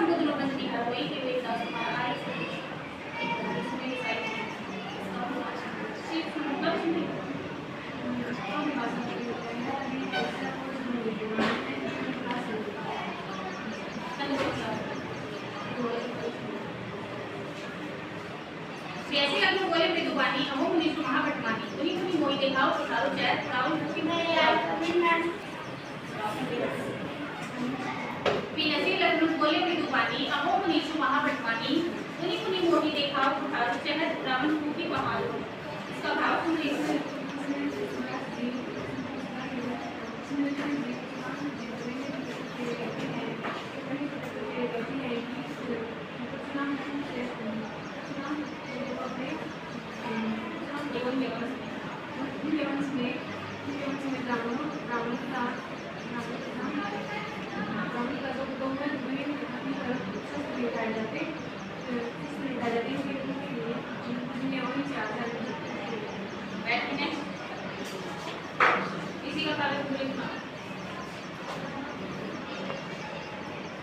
संबोधन उपस्थित है वही के वे दास हमारा आए इसमें साइड सिर्फ मतलब नहीं ऐसे आप लोग बोले मृदुबानी अमोघ निष्ठु महापटमानी उन्हीं उन्हीं मोई देखाओ पठारो चैत पढ़ाओ मुक्ति में यार विनसी लखनऊ बोले मृदुबानी अमोघ निष्ठु महापटमानी उन्हीं उन्हीं मोही देखाओ पठारो चैत रावण मुक्ति बहालो इसका भाव सुन लीजिए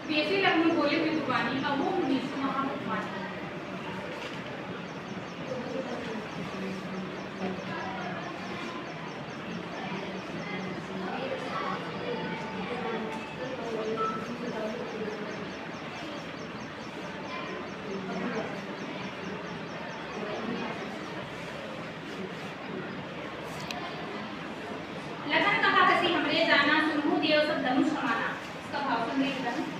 बीएससी लखनऊ बोले मृदुबानी अमोघ निष्ठु महापटमानी लखन कहा कसी हमरे जाना सुनहु देव सब धनुष समाना इसका भाव सुन लीजिए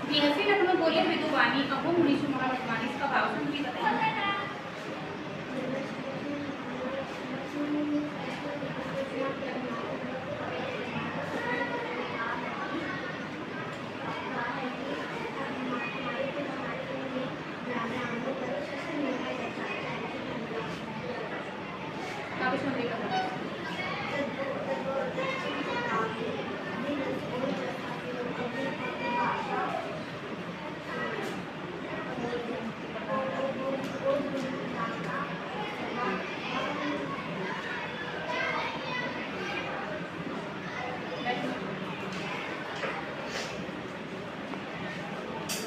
बीएससी लखनऊ बोले मृदुबानी अमोघ निष्ठु महापटमानी इसका भाव सुन के बताइए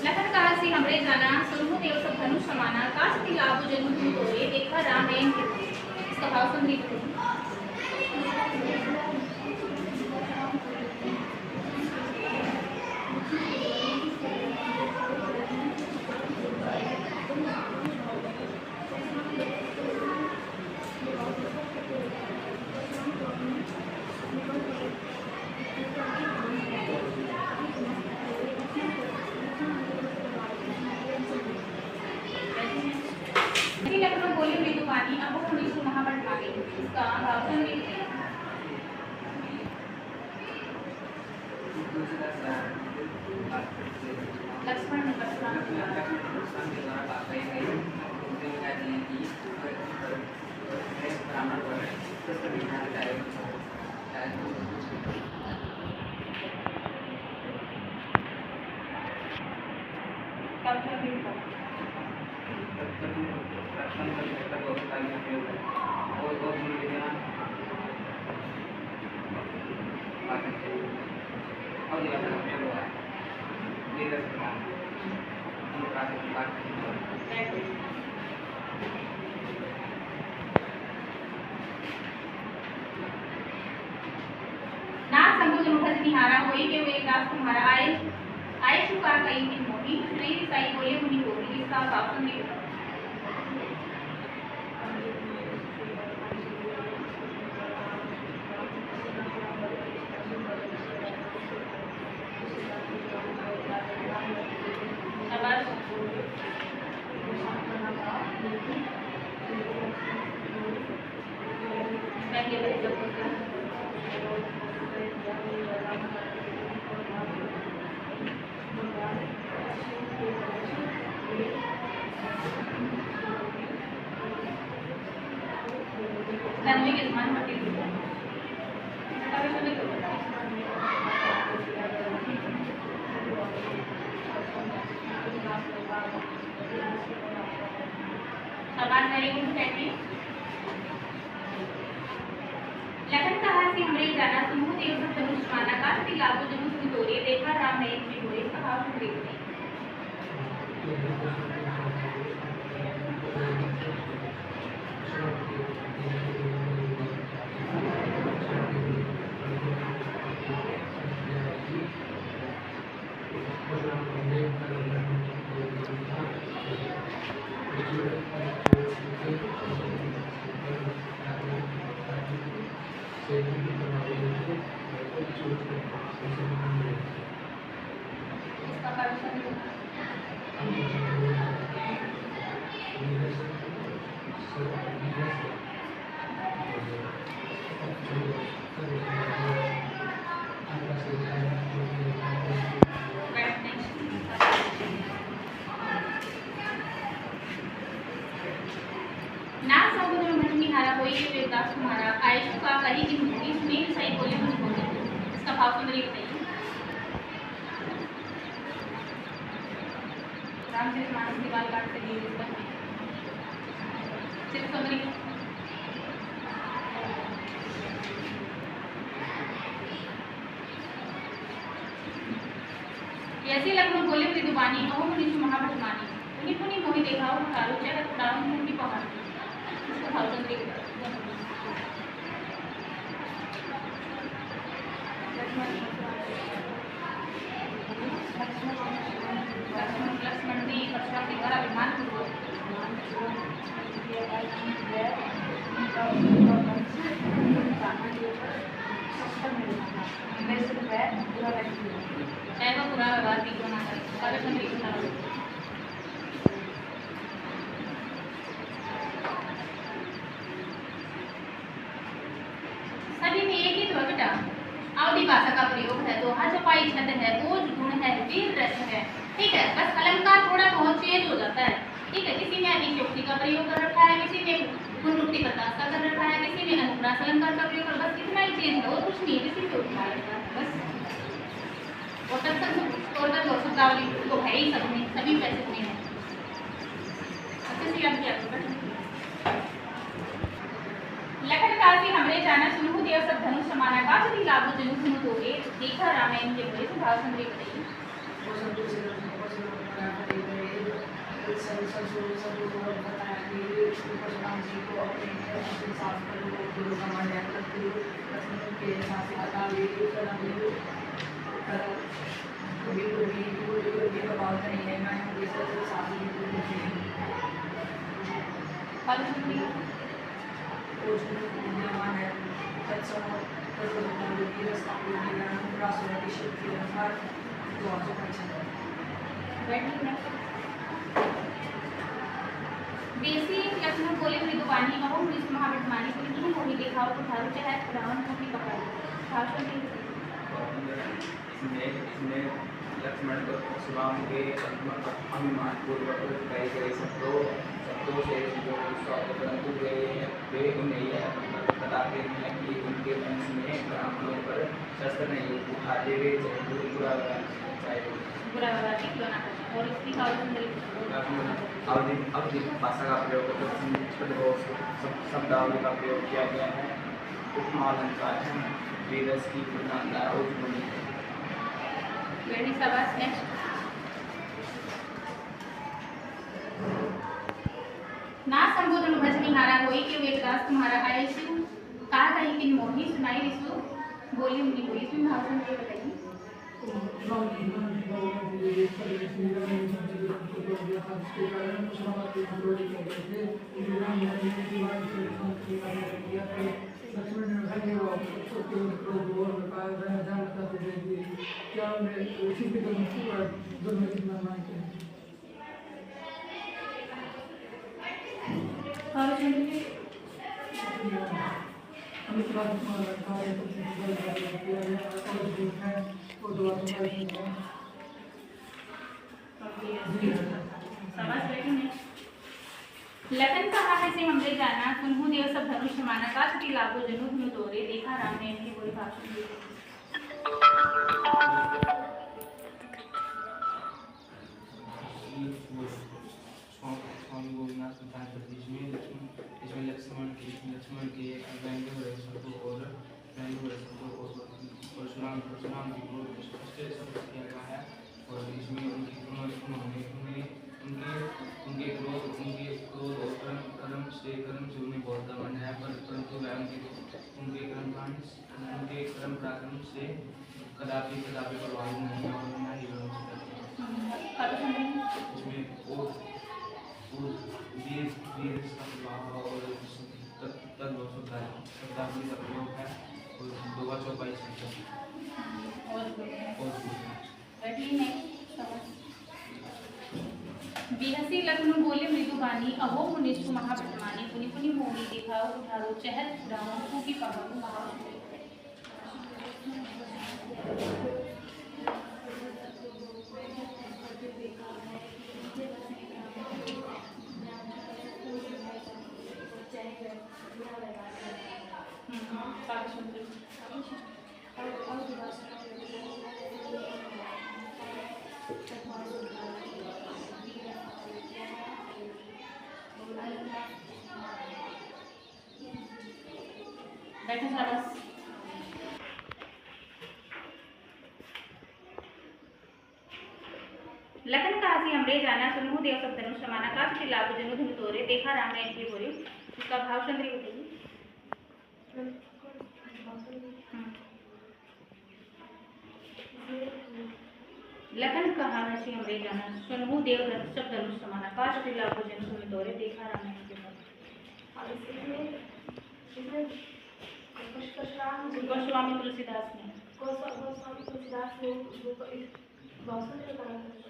लखन कहा सी हमरे जाना सुनहु देव सब धनुष समाना काश ति लाभो जन्म तुम तोरे देखा राम नयन के इसका भाव सुन लीजिए लखनऊ बोले मृदुबानी अमोघ निष्ठु महापटमानी इसका भाव सुन लीजिए लक्ष्मण नाथ संबोधन उपस्थित निहारा होई के वे दास तुम्हारा आए आए शुका कई दिन मोही नहीं साई बोले मुनि होगी इसका भाव सुन लीजिए जानने के समान पट्टी शाबाश, वेरी गुड फैमिली। लखन कहा से हमरे जाना समूह देव सब धनुष माना काश लागो जनु सुन तोरे देखा राम नयन की होरे इसका भाव सुन देखते हैं। तुम्हारा आयुष का करी की मूवी इसमें सही बोले मुझे बोले इसका भाव सुंदरी बताइए। रामचरितमानस की बाल काट के दिए इसका सिर्फ सुंदरी ऐसे लखनऊ बोले मृदुबानी कहो मुनि महाभटमानी उन्हीं पुनी मोहि देखाओ तारो जगत उड़ाओ मुनि पहाड़ इसका भाव सुंदरी लक्ष्मण ने परशुराम के द्वारा अभिमान चाहे वो पूरा व्यवहार भी क्यों ना करे। सभी में एक ही ध्वज अवधि भाषा का प्रयोग है, दोहा छपाई छंद है, बोझ गुण है, वीर रस है। ठीक है, बस अलंकार थोड़ा बहुत चेंज हो जाता है। ठीक है, किसी में अतिशयोक्ति का प्रयोग कर रखा है, किसी में पुनरुक्ति प्रकाश का कर रखा है, किसी में अनुप्रास अलंकार का प्रयोग कर, बस इतना ही चेंज है और कुछ नहीं, किसी से उठा लेता है बस। और तब तक और तक शब्दावली तो है ही सब में, सभी पैसे में है। अच्छे से याद किया। लखन काशी हमरे जाना सुनहु देव सब धनुष समाना काश दी लागो जनु सुनु तोरे देखा रामायण के बड़े भाव सुंदरी बताइए। बेसिक लखनऊ बोले मृदुबानी कहो मुनि महाभटमानी पुनि मोहि देखाओ तुहारो चाहे रावण को भी पकड़ भाषण इसमें लक्ष्मण को परशुराम के अभिमान पूर्वक कहे गए शब्दों से जो परंतु वे उन्हें बताते हैं कि उनके वंश में ब्राह्मणों पर शस्त्र नहीं उठाते हुए बुरा और इसकी अवधि भाषा का प्रयोग शब्दावली का प्रयोग किया गया है। उपमा अलंकार है, वेदस की पूर्णांतर और वेरी शाबाश। नेक्स्ट ना संबोधन भज निहारा होई के वेददास तुम्हारा आए शिव कहा कहीं कि मोही सुनाई विष्णु बोली मुनि हुई। इसमें भाषण ये बताइए। लखन कहा है से हमरे जाना, सुनहु देव सब धनुष माना, का छुटी लागो जनु धनु तोरे, देखा राम ने इनकी कोई भाषण दी। इसमें लक्ष्मण के और परशुराम की क्रोध किया गया है। और इसमें उनके क्रोध और कर्म से उन्हें बहुत दमन है, परंतु वह उनके कर्म पराक्रम से कदापि प्रभावित नहीं है और न ही इसमें वीर और शब्दावली का प्रयोग है और दोहा चौपाई बिहसी लखनु बोले मृदुबानी, अहो मुनिषु महाप्रमानी, पुनि पुनि मोहि दिखाओ उठारो, चहल छुड़ाओ फूकी पहाड़ो महाशक्ति। बैठो शाबाश। लखन कहा सी हमरे जाना, सुनहु देव सब धनुष समाना, का छुटी लागो जनु धनु तोरे, देखा राम ने इनकी बोली। इसका भाव चंद्री बताइए। लखन कहा है सी हमरे जाना, सुनहु देव सब धनुष समाना, का छुटी लागो जनु धनु तोरे, देखा राम ने इनकी बोली। गोस्वामी तुलसीदास ने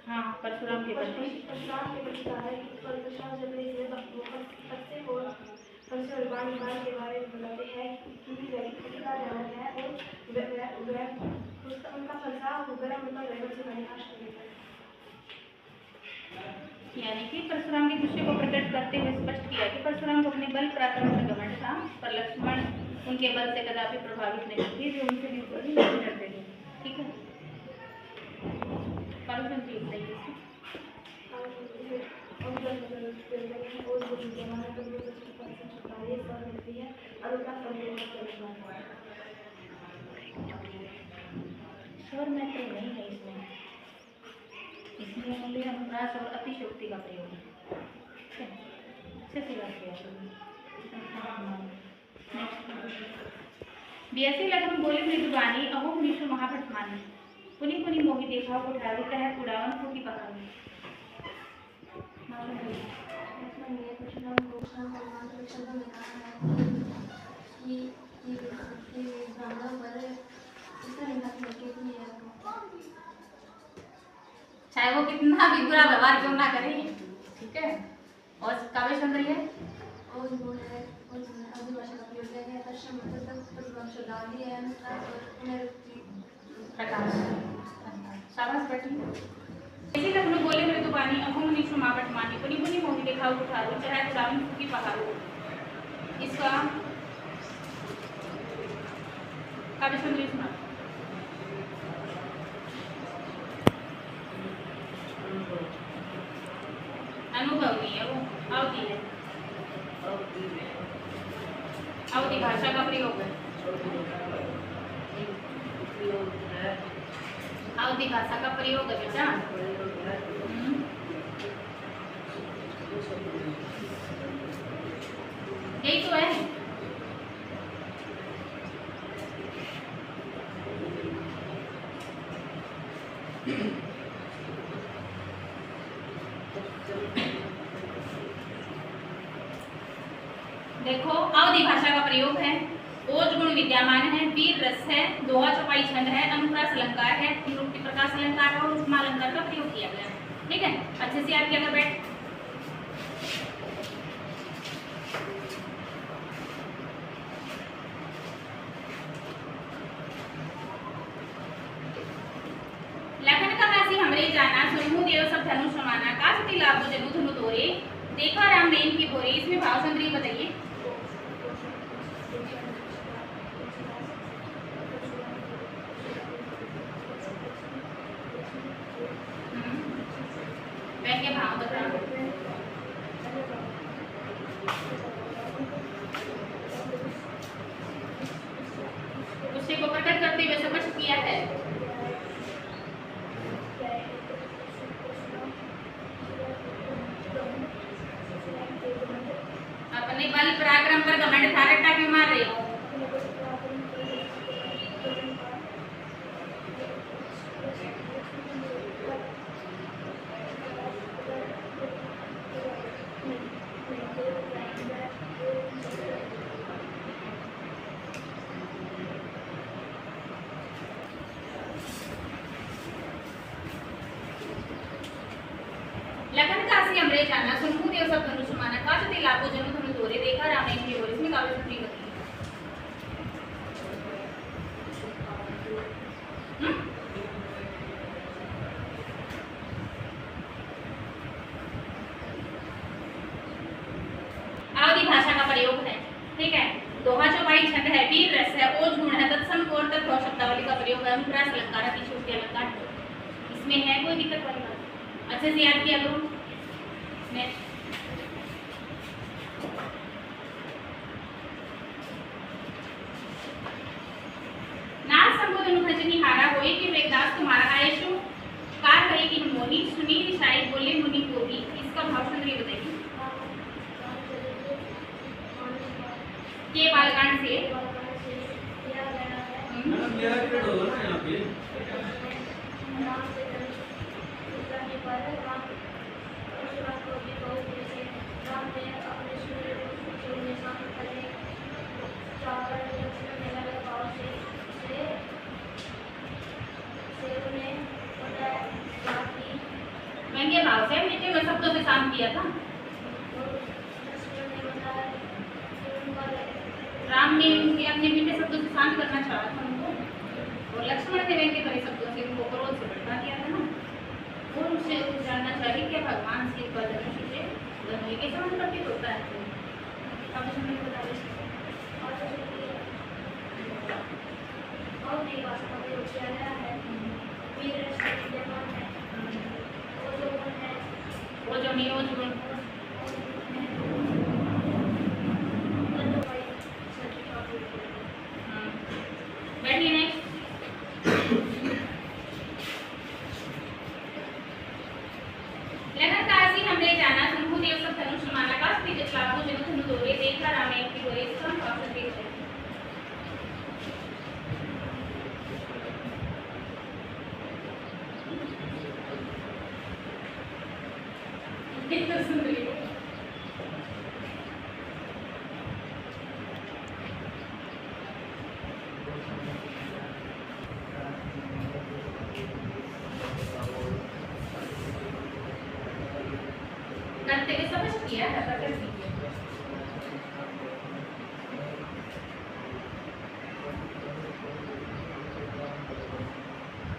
हाँ परशुराम के प्रति के बारे में बताते हैं कि का जवाब है और उनका फलसाफ गर्म उनका लेवल से बर्दाश्त करेगा। यानी कि परशुराम की खुशी को प्रकट करते हुए स्पष्ट किया कि परशुराम को अपने बल पराक्रम से घमंड था, पर लक्ष्मण उनके बल से कदापि प्रभावित नहीं थे, जो उनसे भी ऊपर ही नहीं डरते थे। ठीक है, परशुराम की स्वर मैत्री नहीं है इसमें ओनली अनुप्रास और अतिशयोक्ति का प्रयोग है। बीएससी लखन बोले मृदुबानी, अहो मुनिषु महाप्रमानी, पुनि पुनि मोहि देखा उठारो, कह उड़ावन फूकी पहाड़ी। चाहे वो कितना भी बुरा व्यवहार क्यों ना करे, ठीक है। और काव्य सुन रही है और वो है और आदिवासी का प्रयोग है, पश्चिम मतलब शब्दावली है और प्रकाश। शाबाश बेटी। इसी लखनऊ बोले मृदुबानी, अहो मुनिषु महाप्रमानी, पुनि पुनि मोहि देखा उठारो, चाहे उड़ावन फूकी पहाड़ो। इसका काव्य सुन रही सुना। अनुभव नहीं है, वो अवधि है, अवधि भाषा का प्रयोग है, अवधि भाषा का प्रयोग है बेटा। यही तो है। देखो अवधि भाषा का प्रयोग है, ओज गुण विद्यमान है, वीर रस है, दोहा चौपाई छंद है, अनुप्रास अलंकार है, निरुक्ति प्रकाश अलंकार है और उपमा अलंकार का प्रयोग किया गया है। ठीक है, अच्छे से याद किया कर बैठ। लखन कहा सी हमरे जाना, सुनहु देव सब धनुष समाना, का छुटी लागो जनु धनु तोरे, देखा राम ने इनकी बोरी, इसमें भाव संग्रह बताइए। व्यंग्य भाव बता। गुस्से को प्रकट करते हुए समझ किया है। अपने बल पराक्रम पर घमंड था रट्टा क्यों मार रहे हो? लखन काशी हमरे जाना सुनमु देव सब धनुष माना काच ते लाखों जनु धनु तोरे देखा राम ने इनकी बोरी, इसमें काव्य संग्रह बताइए। अवधि भाषा का प्रयोग है, ठीक है। दोहा चौपाई छंद है, वीर रस है, ओज गुण है, तत्सम और तत्व शब्दावली का प्रयोग है, अनुप्रास अलंकार अतिशयोक्ति अलंकार इसमें है, कोई दिक्कत वाली बात अच्छे से याद किया करो। नेक्स्ट नाथ संबोधन भजनी हारा होए कि वेदास तुम्हारा आयशु कार कहे कि मोही सुनी शायद बोले मुनि को भी, इसका भाव संग्रह बताइए। के बालकांड से व्यंग्य भाव से मीठे में शब्दों से शांत किया था। राम ने अपने मीठे शब्दों से शांत करना चाहा था उनको, और लक्ष्मण ने व्यंग्य भरे शब्दों से उनको क्रोध से भड़का दिया था ना। और उसे जानना चाहिए कि भगवान से धनुष से धनुष के समान प्रतीत होता है। अब समझ बता दे और भी भाषा का प्रयोग किया गया है। वीर रस का विद्यमान है, वो जो नियोज गुण बैठिए। नेक्स्ट लखन काशी हमरे जाना सुनहु देव सब धनुष माना का स्थित लाखों जनु धनु तोरे देखा राम ने इनकी बोरी, इसका भाव संग्रह है। कितना सुंदर है। करते हुए समझ किया है, प्रकट कीजिए।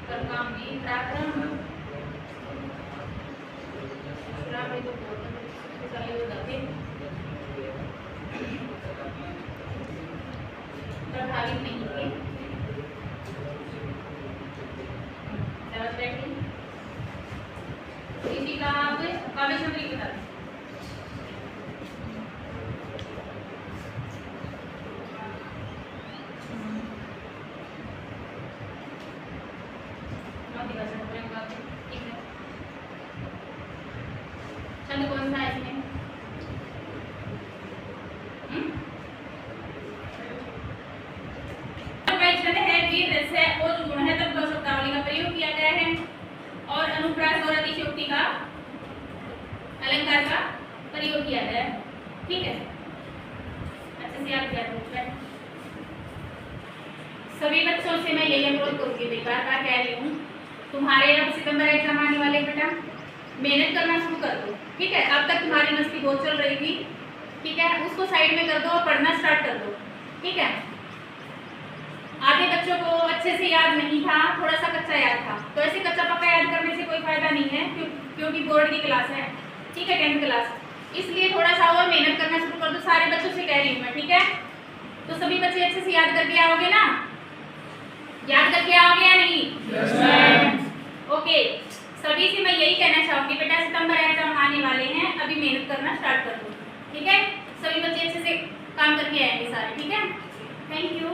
कर काम भी पराक्रम तो प्रभावित नहीं थे। इसी का आप काव्य संग्रह बता दें। छंद कौन सा है इसमें? छंद है, वीर रस है, ओज गुण है, तत्व शब्दावली का प्रयोग किया गया है, और अनुप्रास और अतिशयोक्ति का अलंकार का प्रयोग किया गया है। ठीक है, अच्छे से याद किया। सभी बच्चों से मैं यही अनुरोध करूंगी, बेकार का कह रही हूँ, तुम्हारे अब सितंबर एग्जाम आने वाले बेटा, मेहनत करना शुरू कर दो। ठीक है, अब तक तुम्हारी मस्ती बहुत चल रही थी, ठीक है, उसको साइड में कर दो और पढ़ना स्टार्ट कर दो। ठीक है, आधे बच्चों को अच्छे से याद नहीं था, थोड़ा सा कच्चा याद था, तो ऐसे कच्चा पक्का याद करने से कोई फायदा नहीं है, क्योंकि बोर्ड की क्लास है। ठीक है, 10th क्लास, इसलिए थोड़ा सा और मेहनत करना शुरू कर दो। सारे बच्चों से कह रही हूँ मैं, ठीक है? तो सभी बच्चे अच्छे से याद करके आओगे ना? याद करके आओगे या नहीं? Yes ma'am. ओके, सभी से मैं यही कहना चाहूँगी बेटा, सितंबर एग्जाम आने वाले हैं, अभी मेहनत करना स्टार्ट कर दो, ठीक है? सभी बच्चे अच्छे से काम करके आएंगे सारे, ठीक है? Thank you.